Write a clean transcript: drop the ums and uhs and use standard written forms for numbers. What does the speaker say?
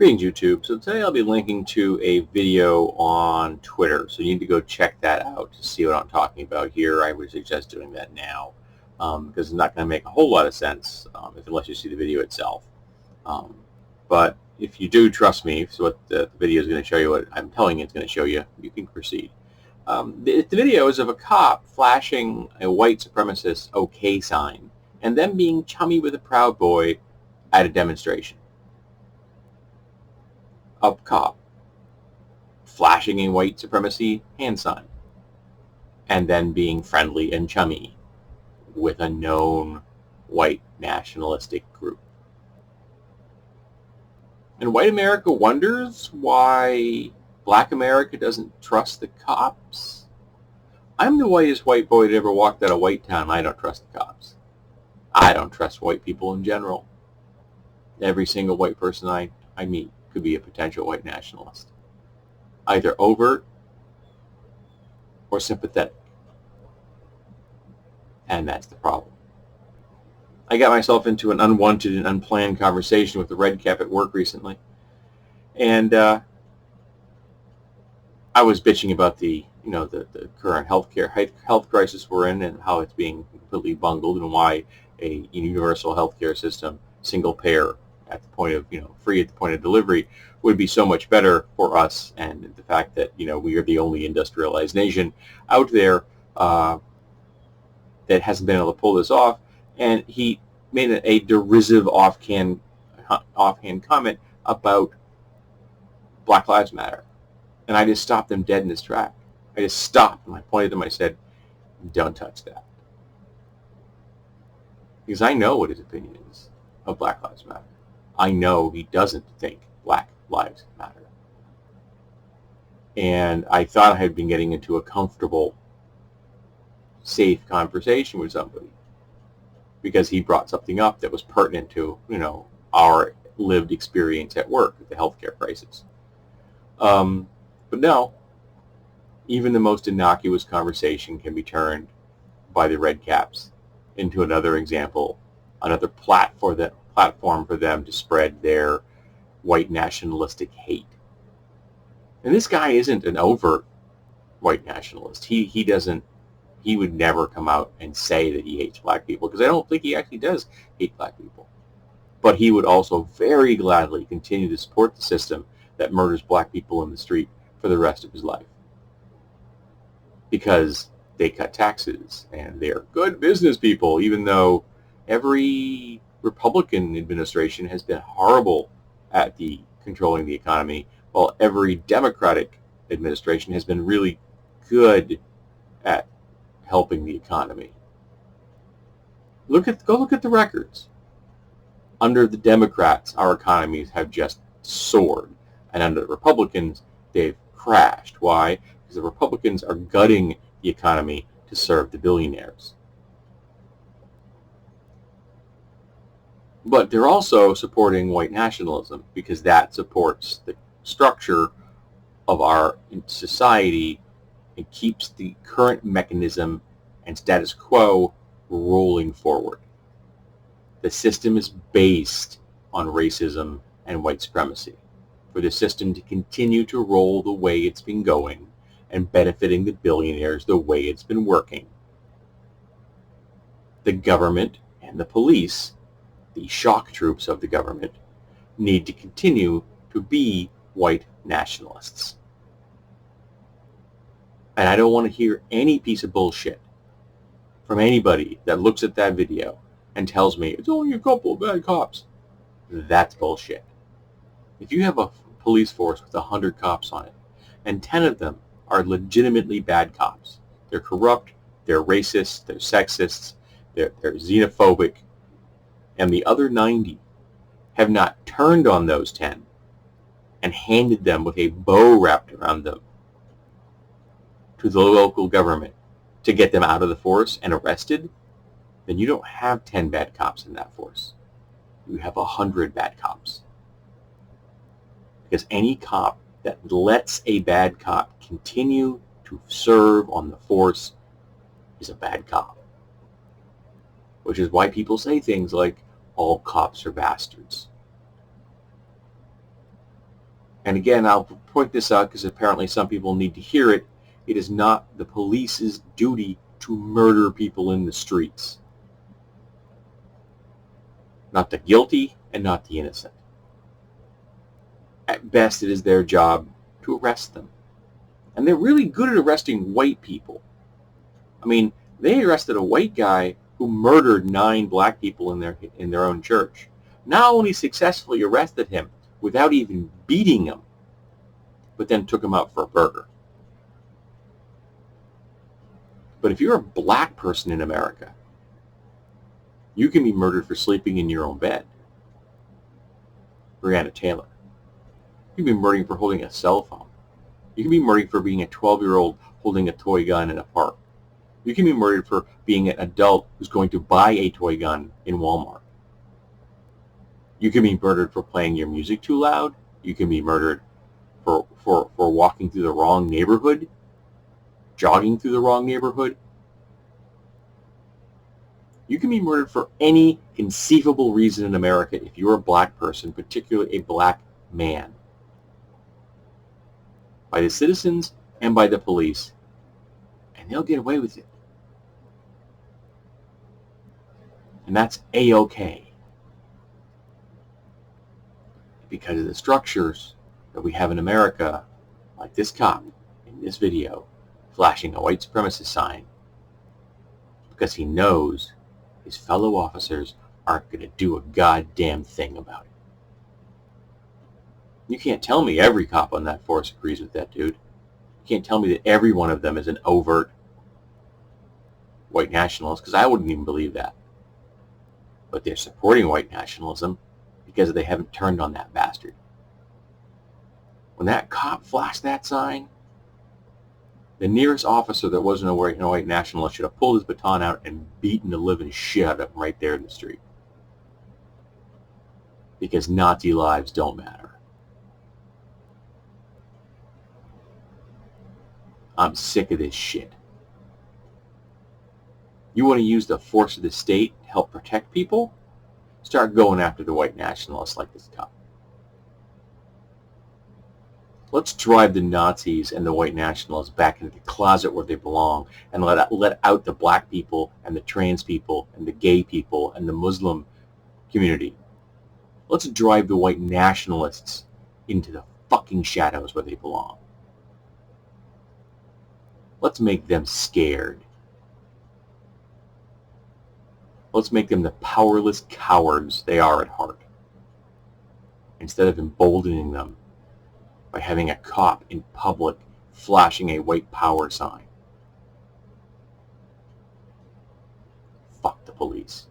Greetings, YouTube. So today I'll be linking to a video on Twitter. So you need to go check that out to see what I'm talking about here. I would suggest doing that now because it's not going to make a whole lot of sense unless you see the video itself. But if you do trust me, so what the video is going to show you, what I'm telling you it's going to show you, you can proceed. The video is of a cop flashing a white supremacist OK sign and then being chummy with a Proud Boy at a demonstration. A cop flashing a white supremacy hand sign and then being friendly and chummy with a known white nationalistic group. And white America wonders why black America doesn't trust the cops. I'm the whitest white boy that ever walked out of White Town. I don't trust the cops. I don't trust white people in general. Every single white person I meet could be a potential white nationalist, either overt or sympathetic. And that's the problem. I got myself into an unwanted and unplanned conversation with a red cap at work recently. And I was bitching about the current health crisis we're in and how it's being completely bungled and why a universal healthcare system, single payer, at the point of, free at the point of delivery would be so much better for us, and the fact that, we are the only industrialized nation out there that hasn't been able to pull this off. And he made a derisive offhand comment about Black Lives Matter. And I just stopped him dead in his track. I just stopped and I pointed to him. I said, don't touch that. Because I know what his opinion is of Black Lives Matter. I know he doesn't think Black Lives Matter. And I thought I had been getting into a comfortable, safe conversation with somebody because he brought something up that was pertinent to, our lived experience at work with the healthcare crisis. But no, even the most innocuous conversation can be turned by the red caps into another example, another platform for them to spread their white nationalistic hate. And this guy isn't an overt white nationalist. He would never come out and say that he hates black people, because I don't think he actually does hate black people. But he would also very gladly continue to support the system that murders black people in the street for the rest of his life, because they cut taxes and they're good business people, even though every Republican administration has been horrible at controlling the economy, while every Democratic administration has been really good at helping the economy. Go look at the records. Under the Democrats, our economies have just soared, and under the Republicans, they've crashed. Why? Because the Republicans are gutting the economy to serve the billionaires. But they're also supporting white nationalism, because that supports the structure of our society and keeps the current mechanism and status quo rolling forward. The system is based on racism and white supremacy. For the system to continue to roll the way it's been going and benefiting the billionaires the way it's been working, the government and the police, the shock troops of the government, need to continue to be white nationalists. And I don't want to hear any piece of bullshit from anybody that looks at that video and tells me it's only a couple of bad cops. That's bullshit. If you have a police force with 100 cops on it, and 10 of them are legitimately bad cops, they're corrupt, they're racist, they're sexist, they're xenophobic, and the other 90 have not turned on those 10 and handed them with a bow wrapped around them to the local government to get them out of the force and arrested, then you don't have 10 bad cops in that force. You have 100 bad cops. Because any cop that lets a bad cop continue to serve on the force is a bad cop. Which is why people say things like, all cops are bastards. And again, I'll point this out because apparently some people need to hear it. It is not the police's duty to murder people in the streets. Not the guilty and not the innocent. At best, it is their job to arrest them. And they're really good at arresting white people. I mean, they arrested a white guy who murdered 9 black people in their own church. Not only successfully arrested him without even beating him, but then took him out for a burger. But if you're a black person in America, you can be murdered for sleeping in your own bed. Breonna Taylor. You can be murdered for holding a cell phone. You can be murdered for being a 12-year-old holding a toy gun in a park. You can be murdered for being an adult who's going to buy a toy gun in Walmart. You can be murdered for playing your music too loud. You can be murdered for walking through the wrong neighborhood, jogging through the wrong neighborhood. You can be murdered for any conceivable reason in America if you're a black person, particularly a black man, by the citizens and by the police, and they'll get away with it. And that's A-OK. Because of the structures that we have in America, like this cop in this video, flashing a white supremacist sign, because he knows his fellow officers aren't going to do a goddamn thing about it. You can't tell me every cop on that force agrees with that dude. You can't tell me that every one of them is an overt white nationalist, because I wouldn't even believe that. But they're supporting white nationalism because they haven't turned on that bastard. When that cop flashed that sign, the nearest officer that wasn't a white nationalist should have pulled his baton out and beaten the living shit out of him right there in the street. Because Nazi lives don't matter. I'm sick of this shit. You want to use the force of the state to help protect people? Start going after the white nationalists like this cop. Let's drive the Nazis and the white nationalists back into the closet where they belong and let out the black people and the trans people and the gay people and the Muslim community. Let's drive the white nationalists into the fucking shadows where they belong. Let's make them scared. Let's make them the powerless cowards they are at heart, instead of emboldening them by having a cop in public flashing a white power sign. Fuck the police.